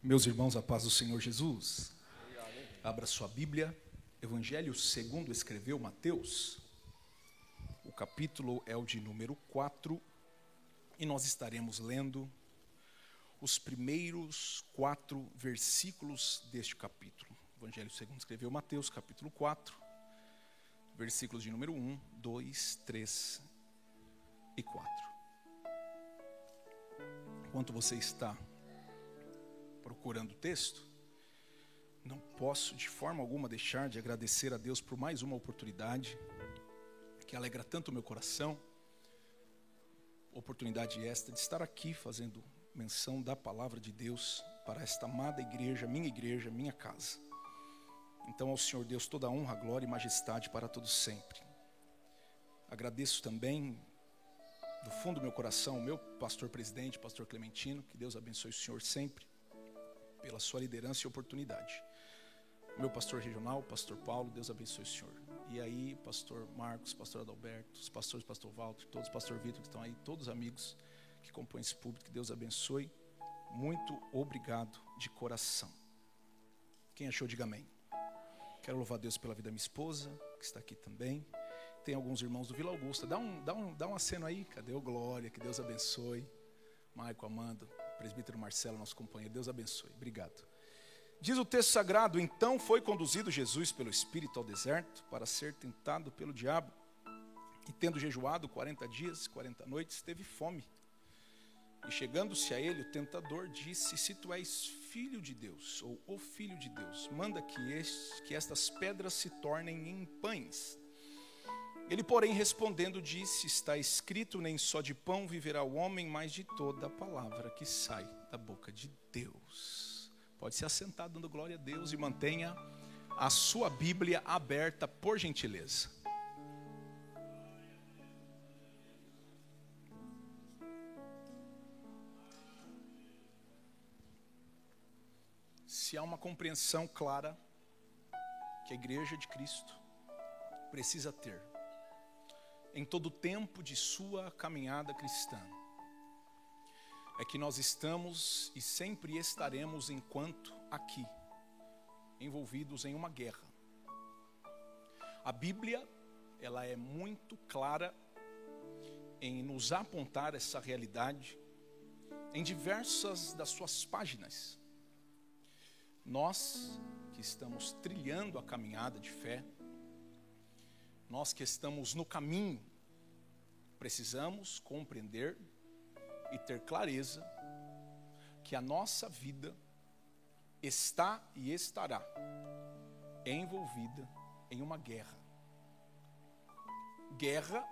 Meus irmãos, a paz do Senhor Jesus. Abra sua Bíblia, Evangelho segundo escreveu Mateus. O capítulo é o de número 4 e nós estaremos lendo os primeiros 4 versículos deste capítulo. Evangelho segundo escreveu Mateus, capítulo 4, versículos de número 1, 2, 3 e 4. Enquanto você está procurando o texto, não posso de forma alguma deixar de agradecer a Deus por mais uma oportunidade que alegra tanto o meu coração. Oportunidade esta de estar aqui fazendo menção da palavra de Deus para esta amada igreja, minha casa. Então ao Senhor Deus toda a honra, glória e majestade para todos sempre. Agradeço também do fundo do meu coração o meu pastor presidente, pastor Clementino, que Deus abençoe o senhor sempre pela sua liderança e oportunidade. Meu pastor regional, pastor Paulo, Deus abençoe o senhor. E aí, pastor Marcos, pastor Adalberto, os pastores, pastor Walter, todos, pastor Vitor que estão aí, todos os amigos que compõem esse público, que Deus abençoe. Muito obrigado de coração. Quem achou, diga amém. Quero louvar a Deus pela vida da minha esposa, que está aqui também. Tem alguns irmãos do Vila Augusta. Dá um aceno aí. Cadê o Glória? Que Deus abençoe. Maico, Amanda, presbítero Marcelo, nosso companheiro. Deus abençoe. Obrigado. Diz o texto sagrado: então foi conduzido Jesus pelo Espírito ao deserto para ser tentado pelo diabo. E tendo jejuado 40 dias e 40 noites, teve fome. E chegando-se a ele, o tentador disse: se tu és filho de Deus, ou o filho de Deus, manda que estas pedras se tornem em pães. Ele, porém, respondendo, disse: está escrito, nem só de pão viverá o homem, mas de toda a palavra que sai da boca de Deus. Pode se assentar dando glória a Deus e mantenha a sua Bíblia aberta, por gentileza. Se há uma compreensão clara que a Igreja de Cristo precisa ter em todo o tempo de sua caminhada cristã, é que nós estamos e sempre estaremos, enquanto aqui, envolvidos em uma guerra. A Bíblia, ela é muito clara em nos apontar essa realidade em diversas das suas páginas. Nós que estamos trilhando a caminhada de fé, nós que estamos no caminho, precisamos compreender e ter clareza que a nossa vida está e estará envolvida em uma guerra. Guerra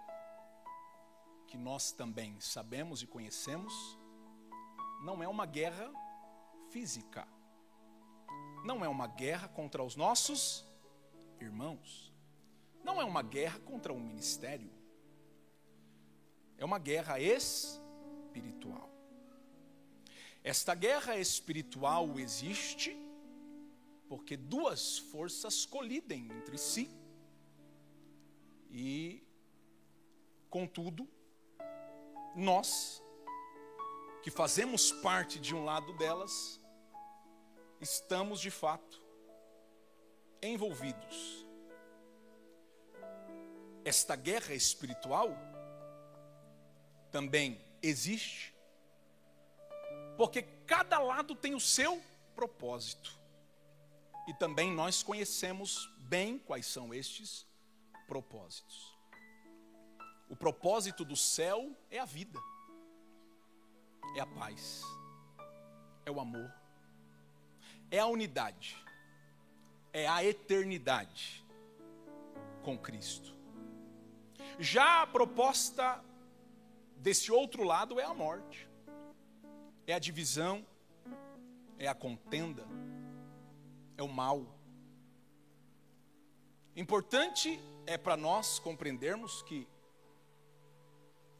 que nós também sabemos e conhecemos, não é uma guerra física. Não é uma guerra contra os nossos irmãos. Não é uma guerra contra um ministério. É uma guerra espiritual. Esta guerra espiritual existe porque duas forças colidem entre si. E, contudo, nós, que fazemos parte de um lado delas, estamos de fato envolvidos. Esta guerra espiritual também existe porque cada lado tem o seu propósito. E também nós conhecemos bem quais são estes propósitos. O propósito do céu é a vida, é a paz, é o amor, é a unidade, é a eternidade com Cristo. Já a proposta desse outro lado é a morte, é a divisão, é a contenda, é o mal. Importante é para nós compreendermos que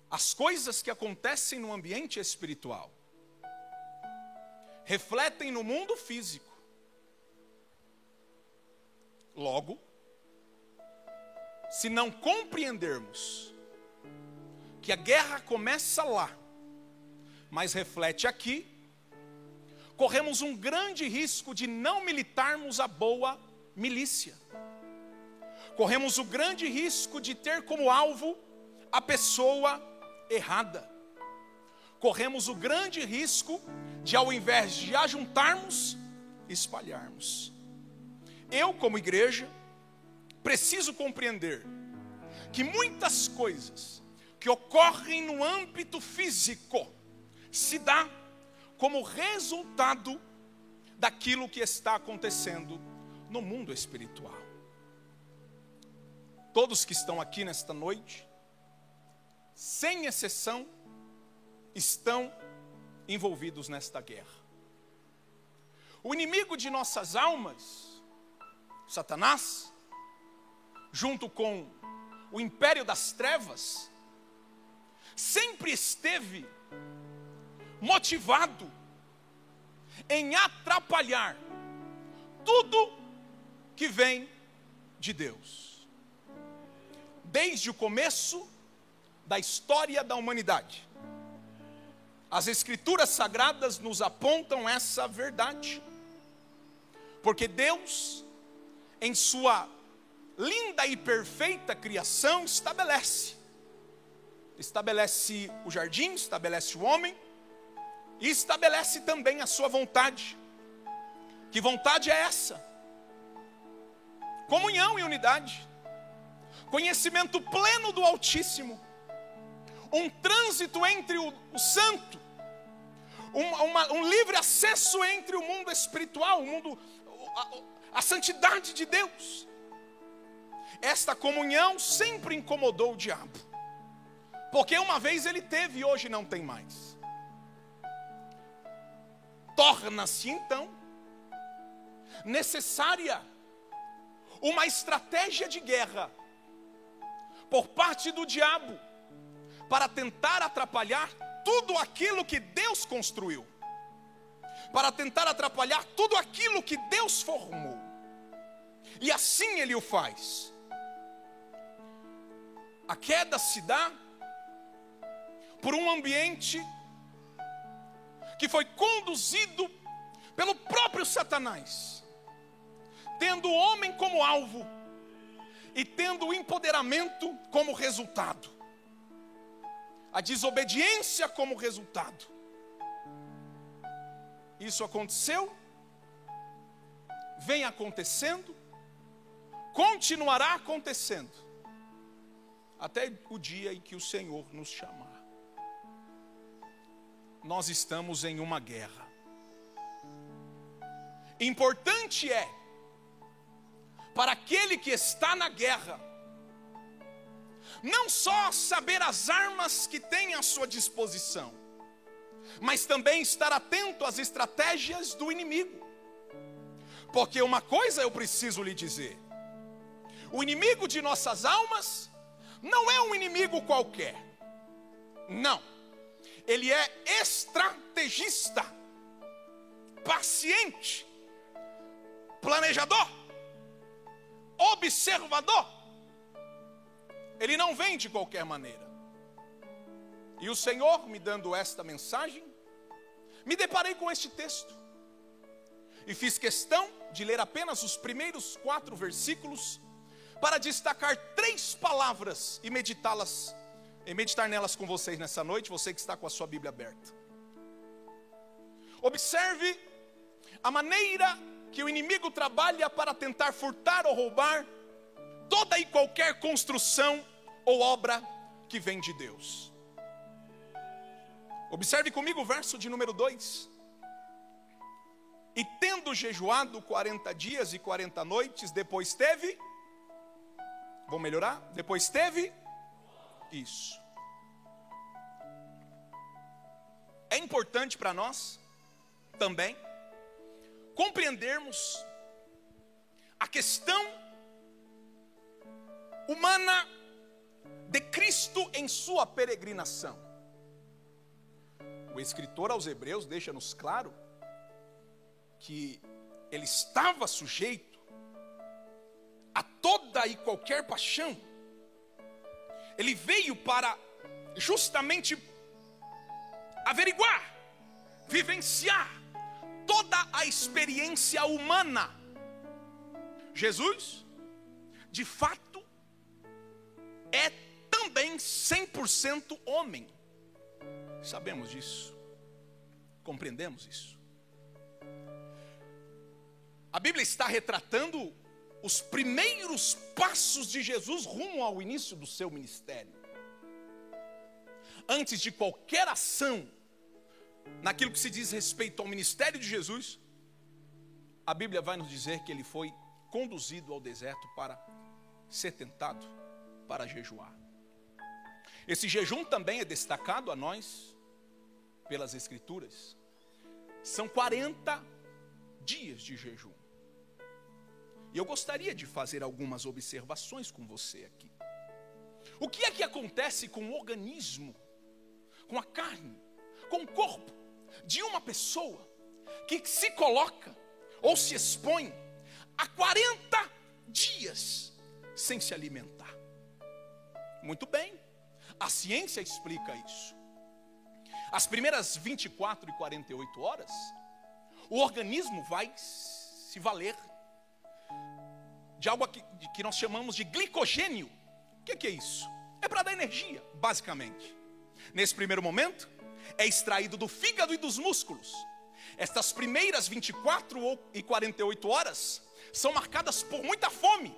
as coisas que acontecem no ambiente espiritual refletem no mundo físico. Logo, se não compreendermos que a guerra começa lá, mas reflete aqui, corremos um grande risco de não militarmos a boa milícia. Corremos o grande risco de ter como alvo a pessoa errada. Corremos o grande risco de, ao invés de ajuntarmos, espalharmos. Eu, como igreja, preciso compreender que muitas coisas que ocorrem no âmbito físico se dá como resultado daquilo que está acontecendo no mundo espiritual. Todos que estão aqui nesta noite, sem exceção, estão envolvidos nesta guerra. O inimigo de nossas almas, Satanás, junto com o império das trevas, sempre esteve motivado em atrapalhar tudo que vem de Deus. Desde o começo da história da humanidade, as Escrituras Sagradas nos apontam essa verdade. Porque Deus, em sua linda e perfeita criação, estabelece o jardim, estabelece o homem, e estabelece também a sua vontade. Que vontade é essa? Comunhão e unidade, conhecimento pleno do Altíssimo, um trânsito entre o santo, um livre acesso entre o mundo espiritual, a santidade de Deus. Esta comunhão sempre incomodou o diabo, porque uma vez ele teve e hoje não tem mais. Torna-se então necessária uma estratégia de guerra por parte do diabo para tentar atrapalhar tudo aquilo que Deus construiu, para tentar atrapalhar tudo aquilo que Deus formou. E assim ele o faz. A queda se dá por um ambiente que foi conduzido pelo próprio Satanás, tendo o homem como alvo e tendo o empoderamento como resultado, a desobediência como resultado. Isso aconteceu, vem acontecendo, continuará acontecendo, até o dia em que o Senhor nos chamar. Nós estamos em uma guerra. Importante é, para aquele que está na guerra, não só saber as armas que tem à sua disposição, mas também estar atento às estratégias do inimigo. Porque uma coisa eu preciso lhe dizer: o inimigo de nossas almas não é um inimigo qualquer. Não. Ele é estrategista, paciente, planejador, observador. Ele não vem de qualquer maneira. E o Senhor, me dando esta mensagem, me deparei com este texto e fiz questão de ler apenas os primeiros 4 versículos para destacar 3 palavras e meditar nelas com vocês nessa noite, você que está com a sua Bíblia aberta. Observe a maneira que o inimigo trabalha para tentar furtar ou roubar toda e qualquer construção ou obra que vem de Deus. Observe comigo o verso de número 2. E tendo jejuado 40 dias e 40 noites, depois teve... Vamos melhorar? Depois teve... Isso. É importante para nós também compreendermos a questão humana de Cristo em sua peregrinação. O escritor aos Hebreus deixa-nos claro que ele estava sujeito a toda e qualquer paixão. Ele veio para justamente averiguar, vivenciar a experiência humana. Jesus, de fato, é também 100% homem. Sabemos disso, compreendemos isso. A Bíblia está retratando os primeiros passos de Jesus rumo ao início do seu ministério. Antes de qualquer ação, naquilo que se diz respeito ao ministério de Jesus, a Bíblia vai nos dizer que ele foi conduzido ao deserto para ser tentado, para jejuar. Esse jejum também é destacado a nós pelas Escrituras. São 40 dias de jejum. E eu gostaria de fazer algumas observações com você aqui. O que é que acontece com o organismo, com a carne, com o corpo de uma pessoa que se coloca ou se expõe a 40 dias sem se alimentar? Muito bem, a ciência explica isso. As primeiras 24 e 48 horas, o organismo vai se valer de algo que nós chamamos de glicogênio. O que é isso? É para dar energia, basicamente. Nesse primeiro momento, é extraído do fígado e dos músculos. Estas primeiras 24 e 48 horas são marcadas por muita fome,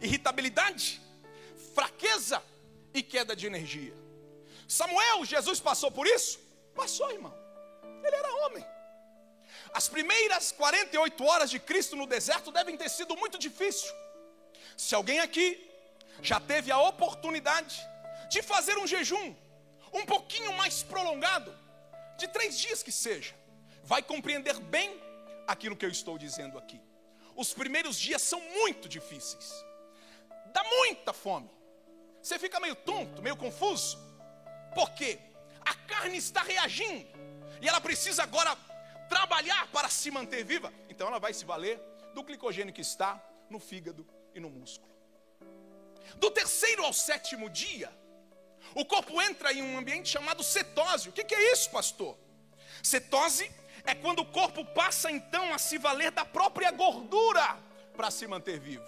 irritabilidade, fraqueza e queda de energia. Samuel, Jesus passou por isso? Passou, irmão. Ele era homem. As primeiras 48 horas de Cristo no deserto devem ter sido muito difíceis. Se alguém aqui já teve a oportunidade de fazer um jejum um pouquinho mais prolongado, de 3 dias que seja, vai compreender bem aquilo que eu estou dizendo aqui. Os primeiros dias são muito difíceis. Dá muita fome. Você fica meio tonto, meio confuso. Por quê? A carne está reagindo e ela precisa agora trabalhar para se manter viva. Então ela vai se valer do glicogênio que está no fígado e no músculo. Do 3º ao 7º dia, o corpo entra em um ambiente chamado cetose. O que é isso, pastor? Cetose é quando o corpo passa então a se valer da própria gordura para se manter vivo.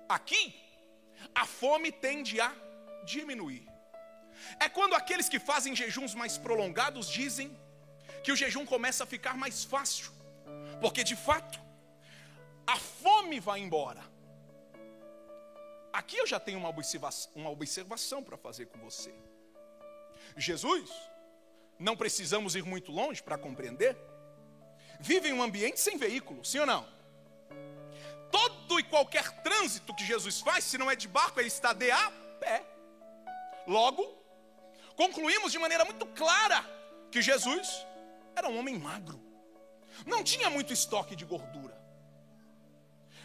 Aqui, a fome tende a diminuir. É quando aqueles que fazem jejuns mais prolongados dizem que o jejum começa a ficar mais fácil, porque de fato a fome vai embora. Aqui eu já tenho uma observação para fazer com você. Jesus, não precisamos ir muito longe para compreender, vive em um ambiente sem veículo, sim ou não? Todo e qualquer trânsito que Jesus faz, se não é de barco, ele está de a pé. Logo, concluímos de maneira muito clara que Jesus era um homem magro, não tinha muito estoque de gordura.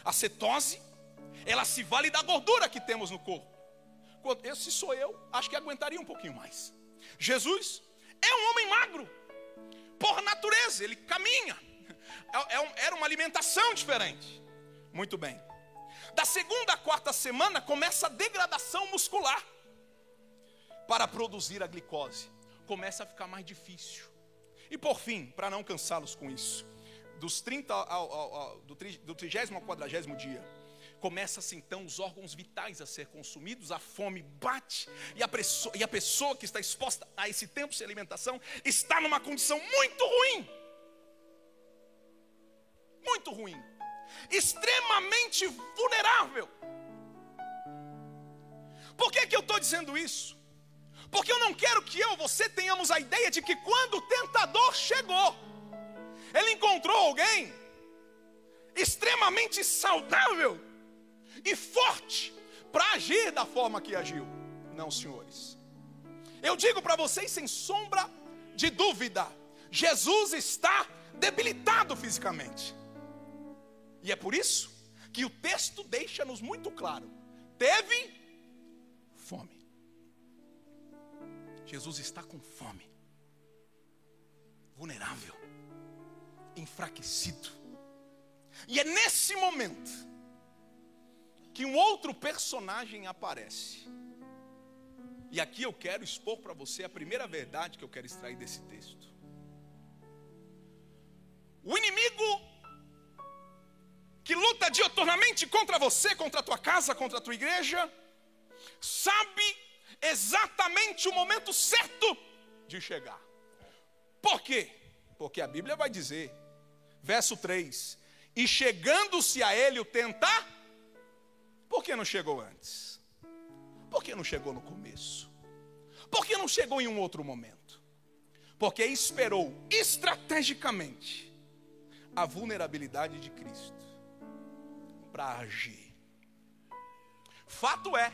A cetose, ela se vale da gordura que temos no corpo. Se sou eu, acho que aguentaria um pouquinho mais. Jesus é um homem magro, por natureza, ele caminha. Era uma alimentação diferente. Muito bem. Da 2ª à 4ª semana começa a degradação muscular para produzir a glicose. Começa a ficar mais difícil. E por fim, para não cansá-los com isso, do 30º ao 40º dia, começa-se então os órgãos vitais a ser consumidos, a fome bate, e a pessoa que está exposta a esse tempo sem alimentação está numa condição muito ruim. Muito ruim. Extremamente vulnerável. Por que eu estou dizendo isso? Porque eu não quero que eu ou você tenhamos a ideia de que quando o tentador chegou, ele encontrou alguém extremamente saudável e forte para agir da forma que agiu. Não, senhores. Eu digo para vocês sem sombra de dúvida, Jesus está debilitado fisicamente. E é por isso que o texto deixa-nos muito claro. Teve fome. Jesus está com fome. Vulnerável. Enfraquecido. E é nesse momento que um outro personagem aparece. E aqui eu quero expor para você a primeira verdade que eu quero extrair desse texto. O inimigo dioturnamente contra você, contra a tua casa, contra a tua igreja, sabe exatamente o momento certo de chegar. Por quê? Porque a Bíblia vai dizer, verso 3, e chegando-se a ele o tentar, por que não chegou antes? Por que não chegou no começo? Por que não chegou em um outro momento? Porque esperou estrategicamente a vulnerabilidade de Cristo para agir. Fato é,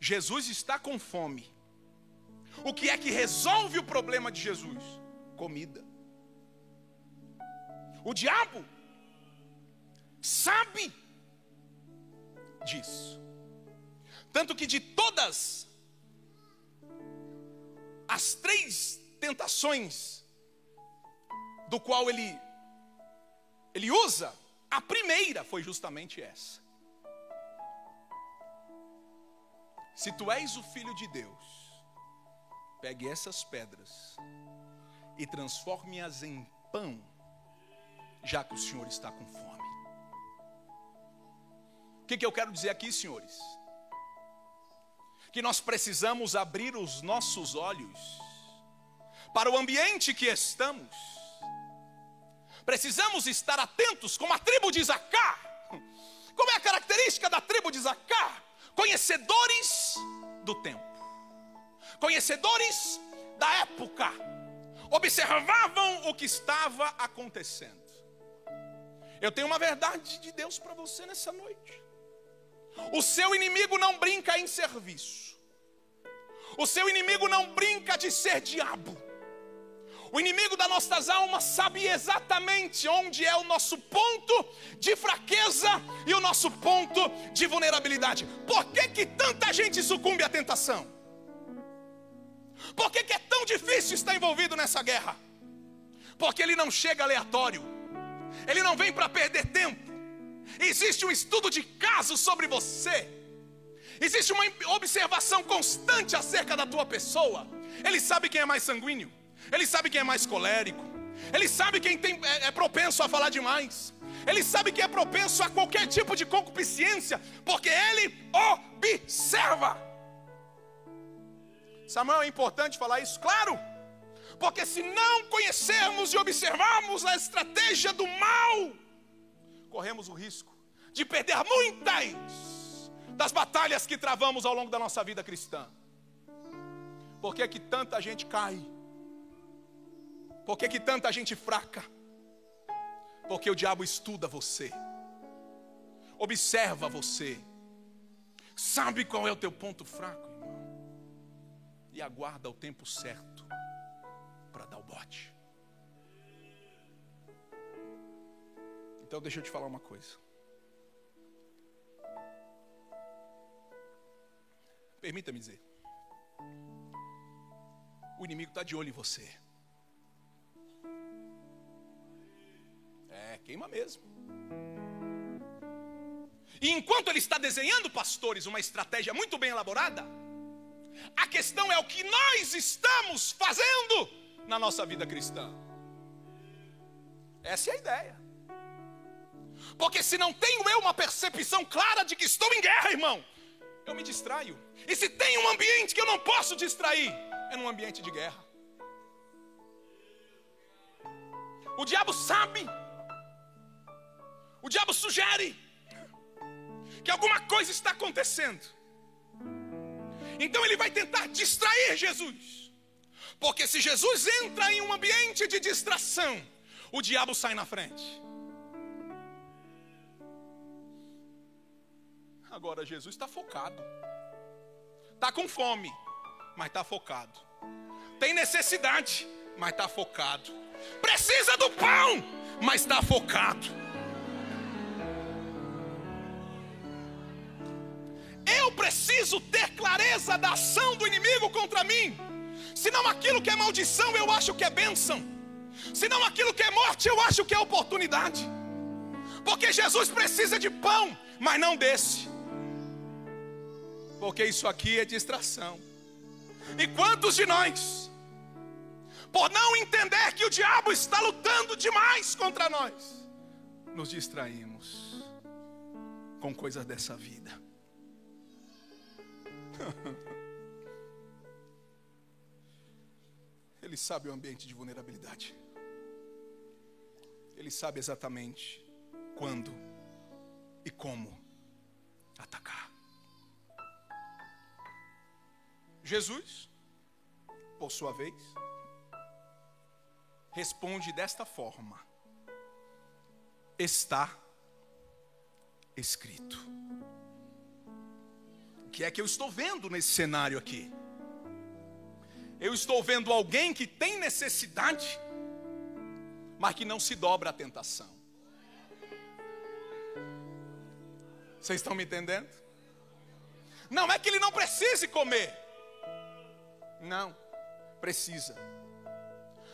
Jesus está com fome. O que é que resolve o problema de Jesus? Comida. O diabo sabe disso. Tanto que de todas as 3 tentações do qual ele usa, a primeira foi justamente essa. Se tu és o Filho de Deus, pegue essas pedras e transforme-as em pão, já que o Senhor está com fome. O que eu quero dizer aqui, senhores? Que nós precisamos abrir os nossos olhos para o ambiente que estamos. Precisamos estar atentos, como a tribo de Isacar. Como é a característica da tribo de Isacar? Conhecedores do tempo, conhecedores da época, observavam o que estava acontecendo. Eu tenho uma verdade de Deus para você nessa noite. O seu inimigo não brinca em serviço. O seu inimigo não brinca de ser diabo. O inimigo das nossas almas sabe exatamente onde é o nosso ponto de fraqueza e o nosso ponto de vulnerabilidade. Por que tanta gente sucumbe à tentação? Por que é tão difícil estar envolvido nessa guerra? Porque ele não chega aleatório. Ele não vem para perder tempo. Existe um estudo de caso sobre você. Existe uma observação constante acerca da tua pessoa. Ele sabe quem é mais sanguíneo. Ele sabe quem é mais colérico. Ele sabe quem é propenso a falar demais. Ele sabe quem é propenso a qualquer tipo de concupiscência, porque ele observa. Samuel, é importante falar isso? Claro, porque se não conhecermos e observarmos a estratégia do mal, corremos o risco de perder muitas das batalhas que travamos ao longo da nossa vida cristã. Por que tanta gente cai? Por que tanta gente fraca? Porque o diabo estuda você, observa você, sabe qual é o teu ponto fraco, irmão, e aguarda o tempo certo para dar o bote. Então deixa eu te falar uma coisa. Permita-me dizer, o inimigo está de olho em você. Queima mesmo. E enquanto ele está desenhando, pastores, uma estratégia muito bem elaborada, a questão é o que nós estamos fazendo na nossa vida cristã. Essa é a ideia. Porque se não tenho eu uma percepção clara de que estou em guerra, irmão, eu me distraio. E se tem um ambiente que eu não posso distrair, é num ambiente de guerra. O diabo sabe. O diabo sugere que alguma coisa está acontecendo. Então ele vai tentar distrair Jesus. Porque se Jesus entra em um ambiente de distração, o diabo sai na frente. Agora Jesus está focado. Está com fome, mas está focado. Tem necessidade, mas está focado. Precisa do pão, mas está focado. Eu preciso ter clareza da ação do inimigo contra mim. Senão aquilo que é maldição eu acho que é bênção. Senão aquilo que é morte eu acho que é oportunidade. Porque Jesus precisa de pão, mas não desse. Porque isso aqui é distração. E quantos de nós, por não entender que o diabo está lutando demais contra nós, nos distraímos com coisas dessa vida. Ele sabe o ambiente de vulnerabilidade. Ele sabe exatamente quando e como atacar. Jesus, por sua vez, responde desta forma: está escrito. O que é que eu estou vendo nesse cenário aqui? Eu estou vendo alguém que tem necessidade, mas que não se dobra à tentação. Vocês estão me entendendo? Não é que ele não precise comer. Não, precisa.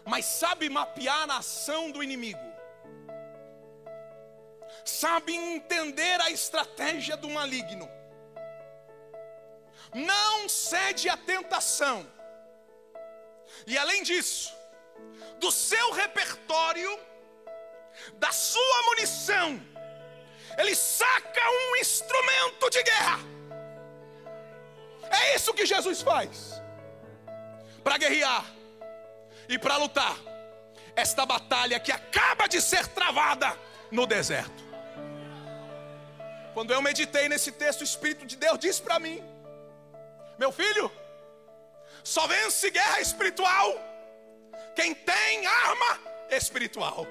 Mas sabe mapear a ação do inimigo. Sabe entender a estratégia do maligno. Não cede à tentação. E além disso, do seu repertório, da sua munição, ele saca um instrumento de guerra. É isso que Jesus faz. Para guerrear e para lutar esta batalha que acaba de ser travada no deserto. Quando eu meditei nesse texto, o Espírito de Deus disse para mim: meu filho, só vence guerra espiritual quem tem arma espiritual.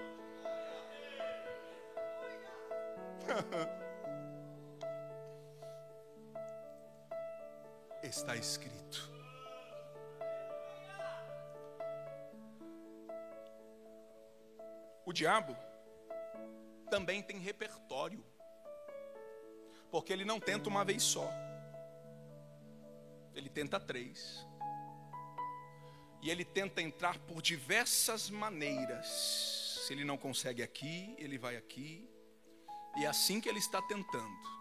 Está escrito. O diabo também tem repertório, porque ele não tenta uma vez só, ele tenta 3. E ele tenta entrar por diversas maneiras. Se ele não consegue aqui, ele vai aqui. E é assim que ele está tentando.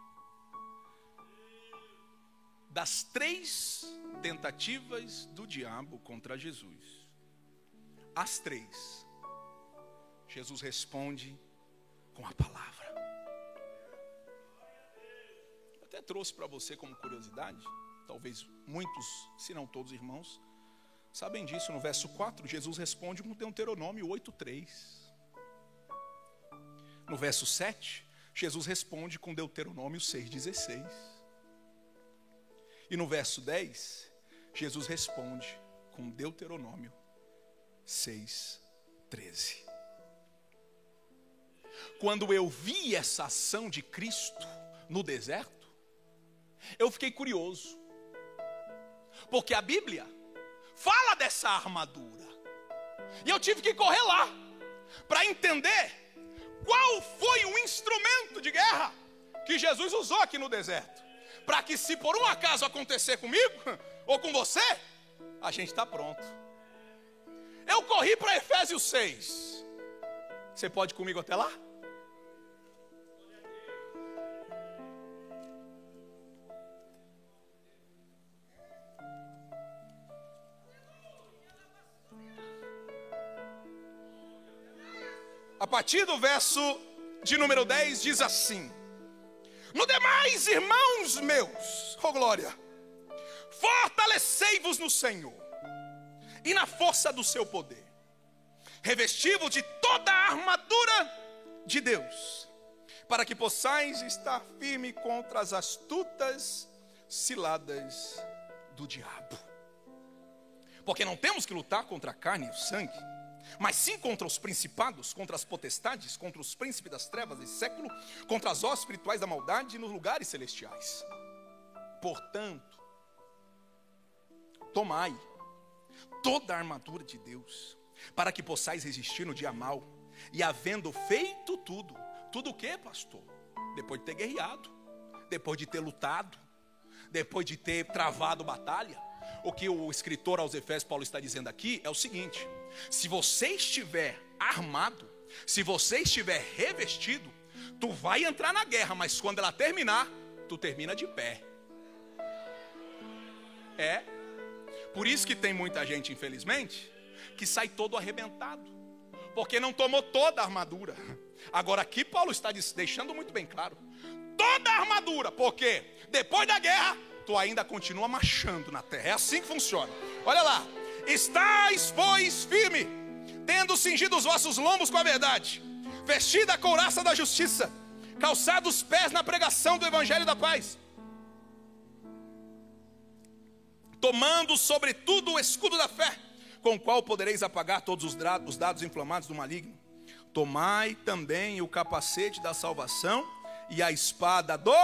Das 3 tentativas do diabo contra Jesus, as 3, Jesus responde com a palavra. Eu até trouxe para você como curiosidade, talvez muitos, se não todos irmãos, sabem disso. No verso 4, Jesus responde com Deuteronômio 8:3. No verso 7, Jesus responde com Deuteronômio 6:16. E no verso 10, Jesus responde com Deuteronômio 6:13. Quando eu vi essa ação de Cristo no deserto, eu fiquei curioso, porque a Bíblia fala dessa armadura, e eu tive que correr lá para entender qual foi o instrumento de guerra que Jesus usou aqui no deserto, para que, se por um acaso acontecer comigo ou com você, a gente está pronto. Eu corri para Efésios 6. Você pode ir comigo até lá? A partir do verso de número 10 diz assim: no demais, irmãos meus, oh glória, fortalecei-vos no Senhor e na força do seu poder, revesti-vos de toda a armadura de Deus, para que possais estar firme contra as astutas ciladas do diabo. Porque não temos que lutar contra a carne e o sangue, mas sim contra os principados, contra as potestades, contra os príncipes das trevas desse século, contra as hostes espirituais da maldade nos lugares celestiais. Portanto, tomai toda a armadura de Deus, para que possais resistir no dia mau, e havendo feito tudo o que, pastor? Depois de ter guerreado, depois de ter lutado, depois de ter travado batalha. O que o escritor aos Efésios, Paulo, está dizendo aqui é o seguinte: se você estiver armado, se você estiver revestido, tu vai entrar na guerra, mas quando ela terminar, tu termina de pé. É, por isso que tem muita gente, infelizmente, que sai todo arrebentado, porque não tomou toda a armadura. Agora aqui Paulo está deixando muito bem claro: toda a armadura, porque depois da guerra tu ainda continua marchando na terra. É assim que funciona. Olha lá: estais, pois, firme, tendo cingido os vossos lombos com a verdade, vestida a couraça da justiça, calçados os pés na pregação do evangelho da paz, tomando sobretudo o escudo da fé, com o qual podereis apagar todos os dados inflamados do maligno. Tomai também o capacete da salvação e a espada do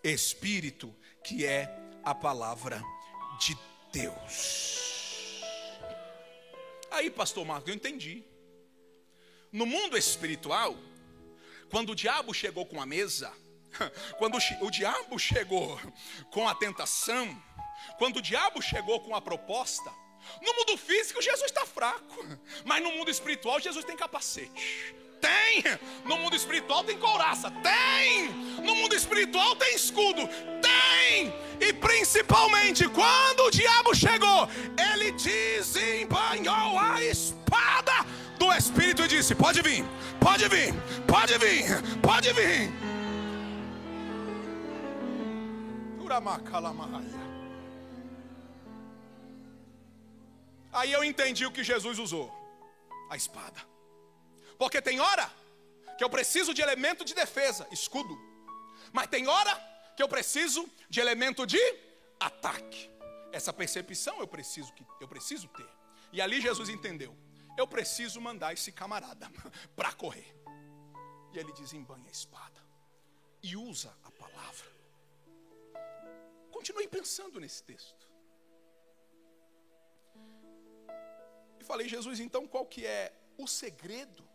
Espírito, que é a palavra de Deus. Aí, pastor Marcos, eu entendi. No mundo espiritual, quando o diabo chegou com a mesa, quando o diabo chegou com a tentação, quando o diabo chegou com a proposta, no mundo físico Jesus está fraco, mas no mundo espiritual Jesus tem capacete. Tem! No mundo espiritual tem couraça. Tem! No mundo espiritual tem escudo. Tem! E principalmente quando o diabo chegou, ele desembanhou a espada do Espírito e disse: pode vir, pode vir, pode vir, pode vir. Aí eu entendi o que Jesus usou: a espada. Porque tem hora que eu preciso de elemento de defesa, escudo. Mas tem hora que eu preciso de elemento de ataque. Essa percepção eu preciso ter. E ali Jesus entendeu: eu preciso mandar esse camarada para correr. E ele desembanha a espada e usa a palavra. Continuei pensando nesse texto. E falei: Jesus, então qual que é o segredo?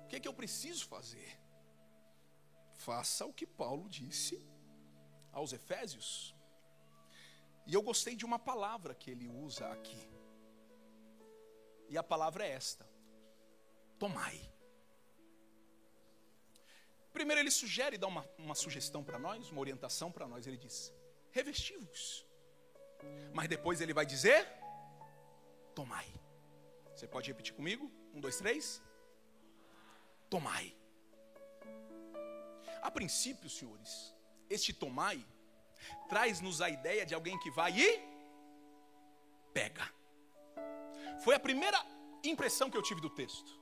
O que é que eu preciso fazer? Faça o que Paulo disse aos Efésios. E eu gostei de uma palavra que ele usa aqui. E a palavra é esta: tomai. Primeiro ele sugere, dá uma sugestão para nós, uma orientação para nós. Ele diz: revesti-vos. Mas depois ele vai dizer: tomai. Você pode repetir comigo? 1, 2, 3. Tomai. A princípio, senhores, este tomai traz-nos a ideia de alguém que vai e pega. Foi a primeira impressão que eu tive do texto.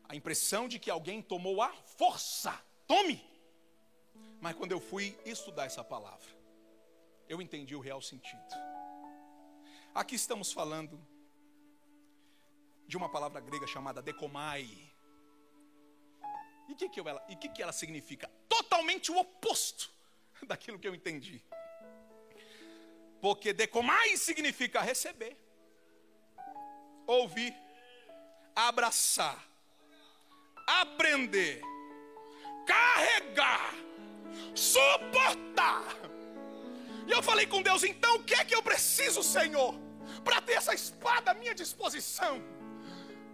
A impressão de que alguém tomou a força. Tome! Mas quando eu fui estudar essa palavra, eu entendi o real sentido. Aqui estamos falando de uma palavra grega chamada dekomai. E o que ela significa? Totalmente o oposto daquilo que eu entendi. Porque dekomai significa receber, ouvir, abraçar, aprender, carregar, suportar. E eu falei com Deus: então o que é que eu preciso, Senhor, para ter essa espada à minha disposição?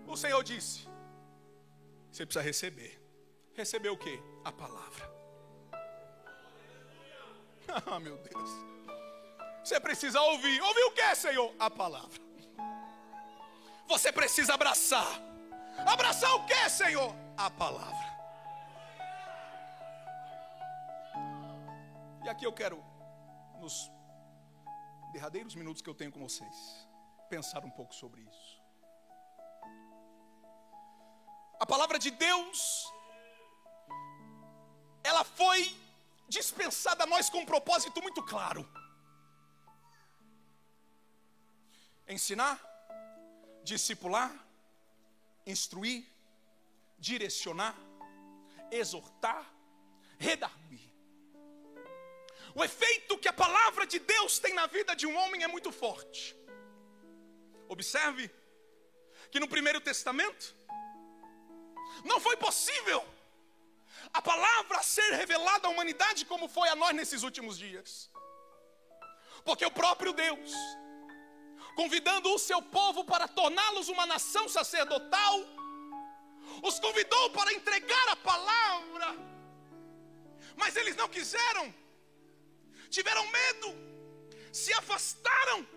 O Senhor disse: você precisa receber. Receber o quê? A palavra. Ah, meu Deus. Você precisa ouvir. Ouvir o quê, Senhor? A palavra. Você precisa abraçar. Abraçar o quê, Senhor? A palavra. E aqui eu quero, nos derradeiros minutos que eu tenho com vocês, pensar um pouco sobre isso. A palavra de Deus, ela foi dispensada a nós com um propósito muito claro: ensinar, discipular, instruir, direcionar, exortar, redarguir. O efeito que a palavra de Deus tem na vida de um homem é muito forte. Observe que no Primeiro Testamento não foi possível a palavra ser revelada à humanidade como foi a nós nesses últimos dias. Porque o próprio Deus, convidando o seu povo para torná-los uma nação sacerdotal, os convidou para entregar a palavra. Mas eles não quiseram, tiveram medo, se afastaram.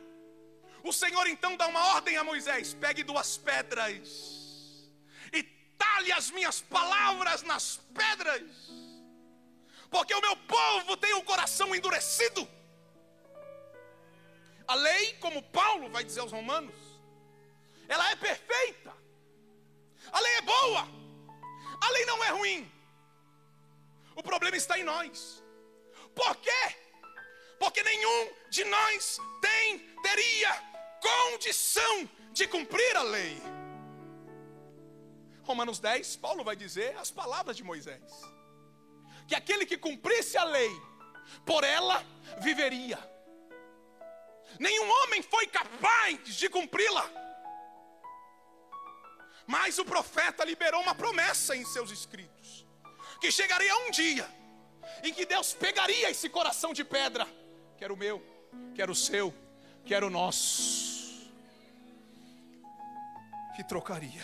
O Senhor então dá uma ordem a Moisés: pegue 2 pedras entalhe as minhas palavras nas pedras, porque o meu povo tem o coração endurecido. A lei, como Paulo vai dizer aos romanos, ela é perfeita, a lei é boa, a lei não é ruim. O problema está em nós. Por quê? Porque nenhum de nós teria condição de cumprir a lei. Romanos 10, Paulo vai dizer as palavras de Moisés: que aquele que cumprisse a lei, por ela viveria. Nenhum homem foi capaz de cumpri-la. Mas o profeta liberou uma promessa em seus escritos, que chegaria um dia em que Deus pegaria esse coração de pedra, que era o meu, que era o seu, que era o nosso, e trocaria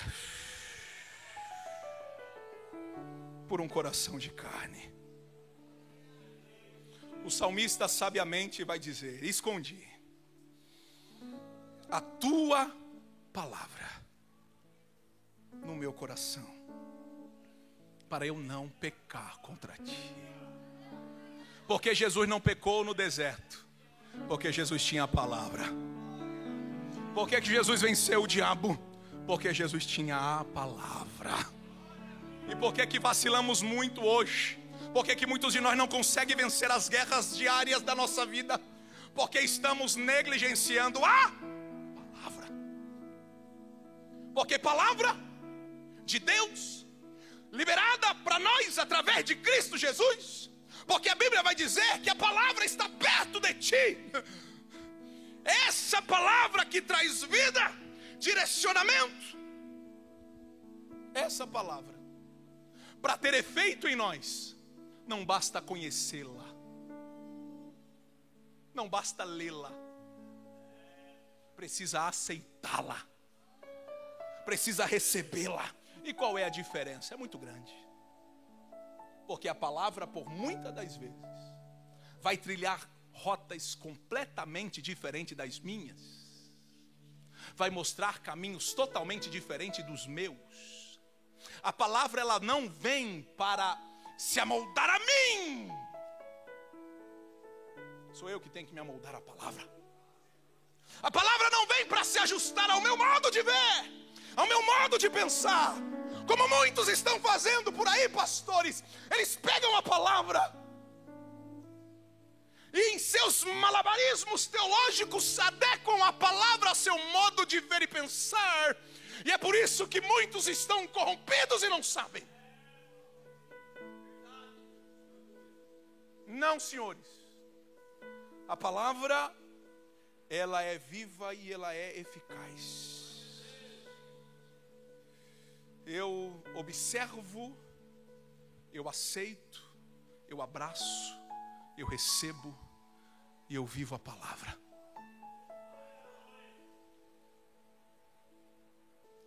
por um coração de carne. O salmista sabiamente vai dizer: escondi a tua palavra no meu coração, para eu não pecar contra ti. Porque Jesus não pecou no deserto? Porque Jesus tinha a palavra. Por que Jesus venceu o diabo? Porque Jesus tinha a palavra. E por que vacilamos muito hoje? Por que muitos de nós não conseguem vencer as guerras diárias da nossa vida? Porque estamos negligenciando a palavra. Porque palavra de Deus, liberada para nós através de Cristo Jesus. Porque a Bíblia vai dizer que a palavra está perto de ti. Essa palavra que traz vida, direcionamento. Essa palavra, para ter efeito em nós, não basta conhecê-la, não basta lê-la, precisa aceitá-la, precisa recebê-la. E qual é a diferença? É muito grande. Porque a palavra, por muitas das vezes, vai trilhar rotas completamente diferentes das minhas, vai mostrar caminhos totalmente diferentes dos meus. A palavra, ela não vem para se amoldar a mim. Sou eu que tenho que me amoldar à palavra. A palavra não vem para se ajustar ao meu modo de ver, ao meu modo de pensar, como muitos estão fazendo por aí, pastores. Eles pegam a palavra e em seus malabarismos teológicos adequam a palavra ao seu modo de ver e pensar. E é por isso que muitos estão corrompidos e não sabem. Não, senhores. A palavra, ela é viva e ela é eficaz. Eu observo, eu aceito, eu abraço, eu recebo e eu vivo a palavra.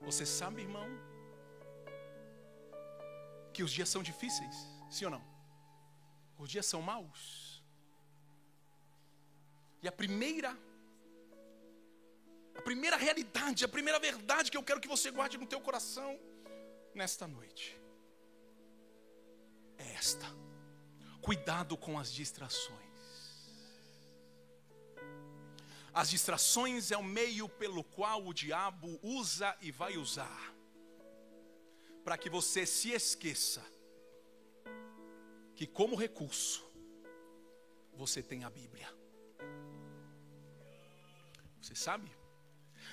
Você sabe, irmão, que os dias são difíceis, sim ou não? Os dias são maus. E a primeira realidade, a primeira verdade que eu quero que você guarde no teu coração nesta noite é esta: cuidado com as distrações. As distrações é o meio pelo qual o diabo usa e vai usar para que você se esqueça que, como recurso, você tem a Bíblia. Você sabe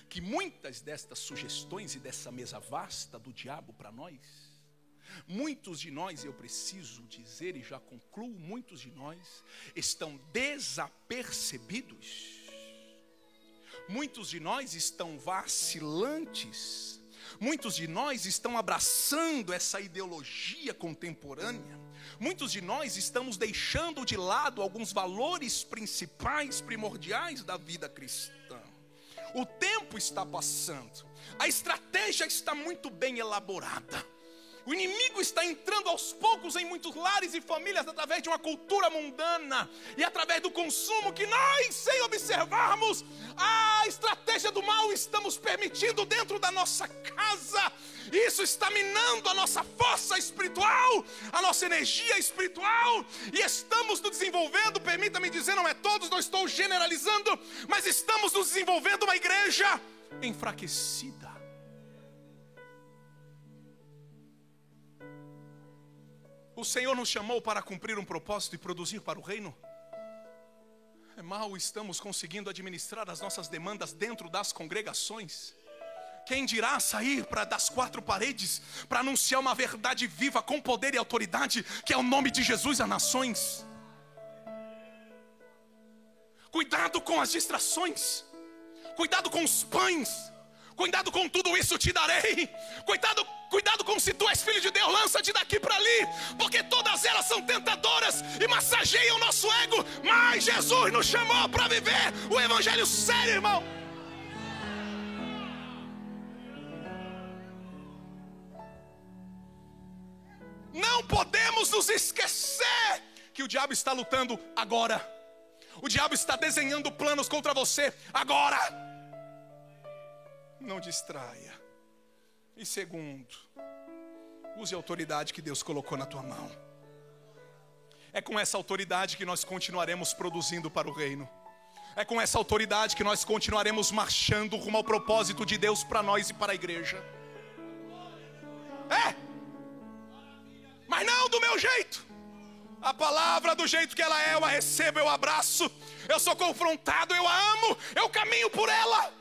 que muitas destas sugestões e dessa mesa vasta do diabo para nós, muitos de nós, eu preciso dizer e já concluo, muitos de nós estão desapercebidos. Muitos de nós estão vacilantes. Muitos de nós estão abraçando essa ideologia contemporânea. Muitos de nós estamos deixando de lado alguns valores principais, primordiais da vida cristã. O tempo está passando. A estratégia está muito bem elaborada. O inimigo está entrando aos poucos em muitos lares e famílias através de uma cultura mundana e através do consumo que nós, sem observarmos a estratégia do mal, estamos permitindo dentro da nossa casa. Isso está minando a nossa força espiritual, a nossa energia espiritual, e estamos nos desenvolvendo, permita-me dizer, não é todos, não estou generalizando, mas estamos nos desenvolvendo uma igreja enfraquecida. O Senhor nos chamou para cumprir um propósito e produzir para o reino. Mal estamos conseguindo administrar as nossas demandas dentro das congregações. Quem dirá sair das quatro paredes para anunciar uma verdade viva com poder e autoridade, que é o nome de Jesus às nações? Cuidado com as distrações, cuidado com os pães, cuidado com tudo isso te darei. Cuidado com se tu és filho de Deus, lança-te daqui para ali, porque todas elas são tentadoras e massageiam o nosso ego. Mas Jesus nos chamou para viver o evangelho sério, irmão. Não podemos nos esquecer que o diabo está lutando agora. O diabo está desenhando planos contra você agora. Não distraia. E segundo, use a autoridade que Deus colocou na tua mão. É com essa autoridade que nós continuaremos produzindo para o reino. É com essa autoridade que nós continuaremos marchando rumo ao propósito de Deus para nós e para a igreja. Mas não do meu jeito. A palavra do jeito que ela é, eu a recebo, eu a abraço. Eu sou confrontado, eu a amo, eu caminho por ela.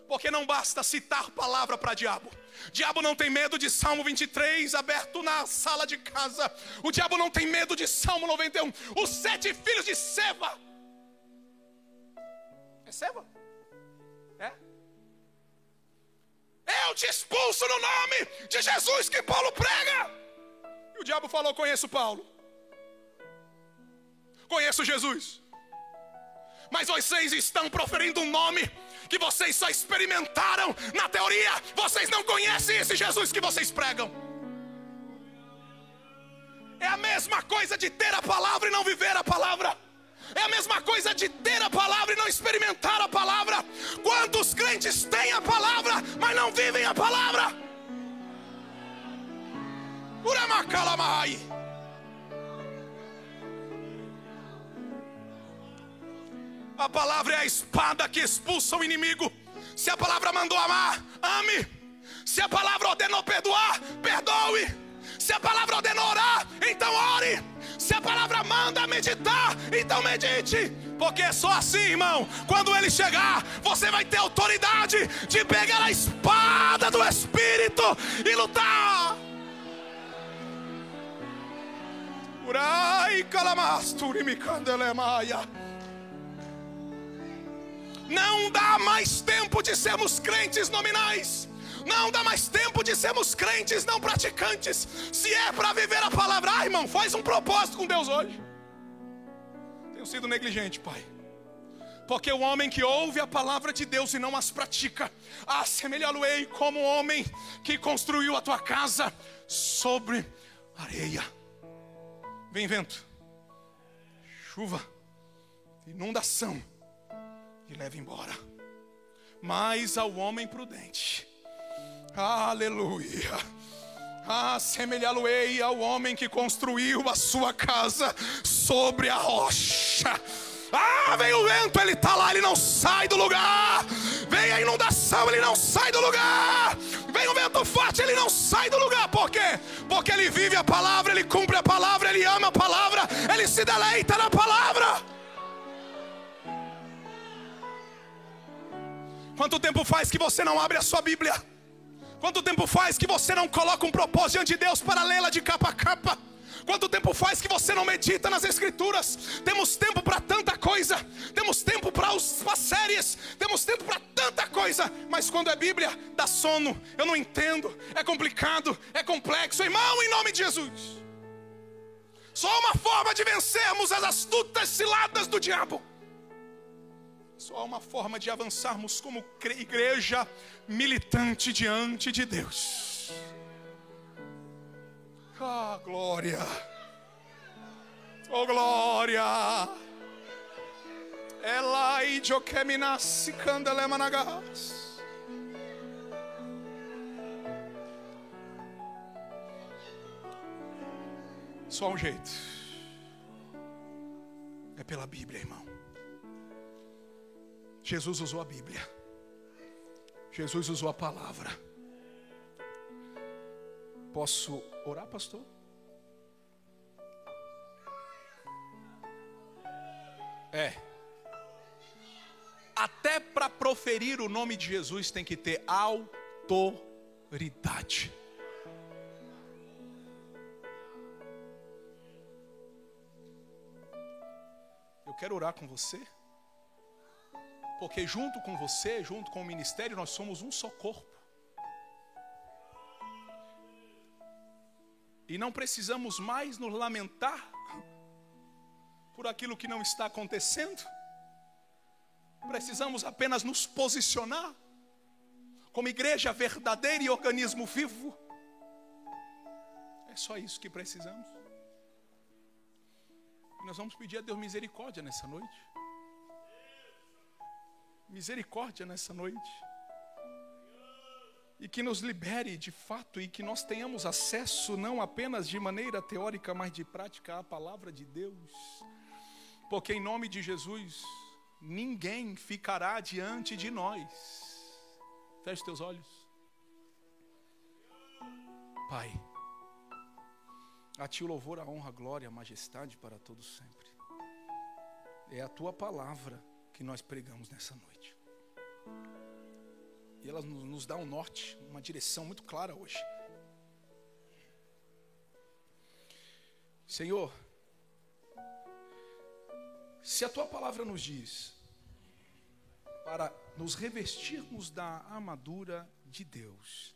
Porque não basta citar palavra para diabo. Diabo não tem medo de Salmo 23 aberto na sala de casa. O diabo não tem medo de Salmo 91. Os 7 filhos de Seva. É Seva? É? Eu te expulso no nome de Jesus que Paulo prega. E o diabo falou: conheço Paulo, conheço Jesus, mas vocês estão proferindo um nome que vocês só experimentaram na teoria. Vocês não conhecem esse Jesus que vocês pregam. É a mesma coisa de ter a palavra e não viver a palavra. É a mesma coisa de ter a palavra e não experimentar a palavra. Quantos crentes têm a palavra, mas não vivem a palavra? Uramacalamai. A palavra é a espada que expulsa o inimigo. Se a palavra mandou amar, ame. Se a palavra ordenou perdoar, perdoe. Se a palavra ordenou orar, então ore. Se a palavra manda meditar, então medite. Porque é só assim, irmão, quando ele chegar, você vai ter autoridade de pegar a espada do Espírito e lutar. Urai calamasturi mi candelemaia. Não dá mais tempo de sermos crentes nominais. Não dá mais tempo de sermos crentes não praticantes. Se é para viver a palavra, irmão, faz um propósito com Deus hoje. Tenho sido negligente, pai. Porque o homem que ouve a palavra de Deus e não as pratica, assemelhá-lo-ei como o homem que construiu a tua casa sobre areia. Vem vento, chuva, inundação, e leva embora. Mas ao homem prudente, aleluia, assemelhá-lo-ei ao homem que construiu a sua casa sobre a rocha. Vem o vento, ele está lá, ele não sai do lugar. Vem a inundação, ele não sai do lugar. Vem o vento forte, ele não sai do lugar. Por quê? Porque ele vive a palavra, ele cumpre a palavra, ele ama a palavra, ele se deleita na palavra. Quanto tempo faz que você não abre a sua Bíblia? Quanto tempo faz que você não coloca um propósito diante de Deus para lê-la de capa a capa? Quanto tempo faz que você não medita nas Escrituras? Temos tempo para tanta coisa. Temos tempo para as séries. Temos tempo para tanta coisa. Mas quando é Bíblia, dá sono. Eu não entendo. É complicado. É complexo. Irmão, em nome de Jesus. Só uma forma de vencermos as astutas ciladas do diabo. Só há uma forma de avançarmos como igreja militante diante de Deus. Ah, glória. Oh, glória. Elai jokeminasi candelemanagas. Só um jeito. É pela Bíblia, irmão. Jesus usou a Bíblia. Jesus usou a palavra. Posso orar, pastor? Até para proferir o nome de Jesus tem que ter autoridade. Eu quero orar com você, porque junto com você, junto com o ministério, nós somos um só corpo. E não precisamos mais nos lamentar por aquilo que não está acontecendo. Precisamos apenas nos posicionar como igreja verdadeira e organismo vivo. É só isso que precisamos. E nós vamos pedir a Deus misericórdia nessa noite. Misericórdia nessa noite. E que nos libere de fato, e que nós tenhamos acesso não apenas de maneira teórica, mas de prática à palavra de Deus. Porque em nome de Jesus, ninguém ficará diante de nós. Feche teus olhos. Pai, a Ti o louvor, a honra, a glória, a majestade para todos sempre. É a Tua palavra que nós pregamos nessa noite. E ela nos dá um norte, uma direção muito clara hoje. Senhor, se a Tua palavra nos diz para nos revestirmos da armadura de Deus,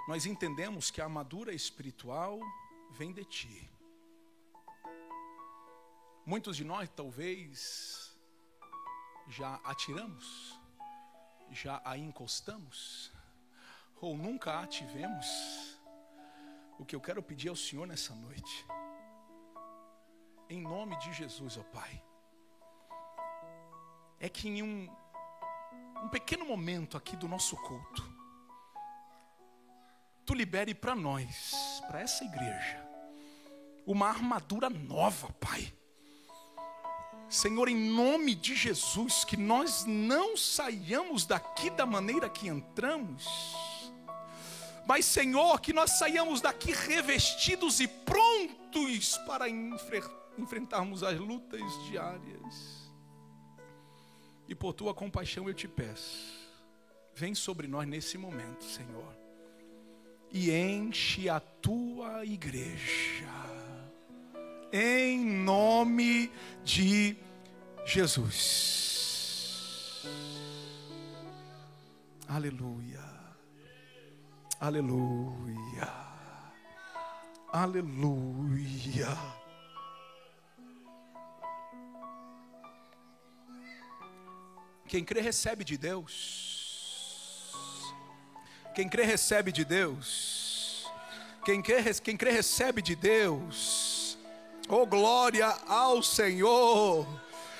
nós entendemos que a armadura espiritual vem de Ti. Muitos de nós talvez já atiramos, já a encostamos, ou nunca a tivemos. O que eu quero pedir ao Senhor nessa noite, em nome de Jesus, ó Pai, é que em um pequeno momento aqui do nosso culto, Tu libere para nós, para essa igreja, uma armadura nova, Pai. Senhor, em nome de Jesus, que nós não saiamos daqui da maneira que entramos, mas, Senhor, que nós saiamos daqui revestidos e prontos para enfrentarmos as lutas diárias. E por Tua compaixão eu Te peço, vem sobre nós nesse momento, Senhor, e enche a Tua igreja, em nome de Jesus. Aleluia, aleluia, aleluia. Quem crê recebe de Deus. Quem crê recebe de Deus. Quem crê recebe de Deus. Oh, glória ao Senhor.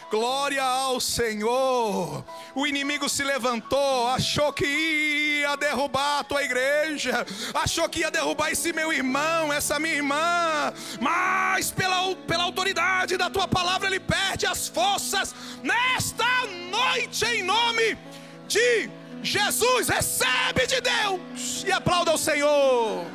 Glória ao Senhor. O inimigo se levantou, achou que ia derrubar a tua igreja, achou que ia derrubar esse meu irmão, essa minha irmã, mas pela autoridade da tua palavra ele perde as forças nesta noite, em nome de Jesus. Recebe de Deus e aplauda ao Senhor.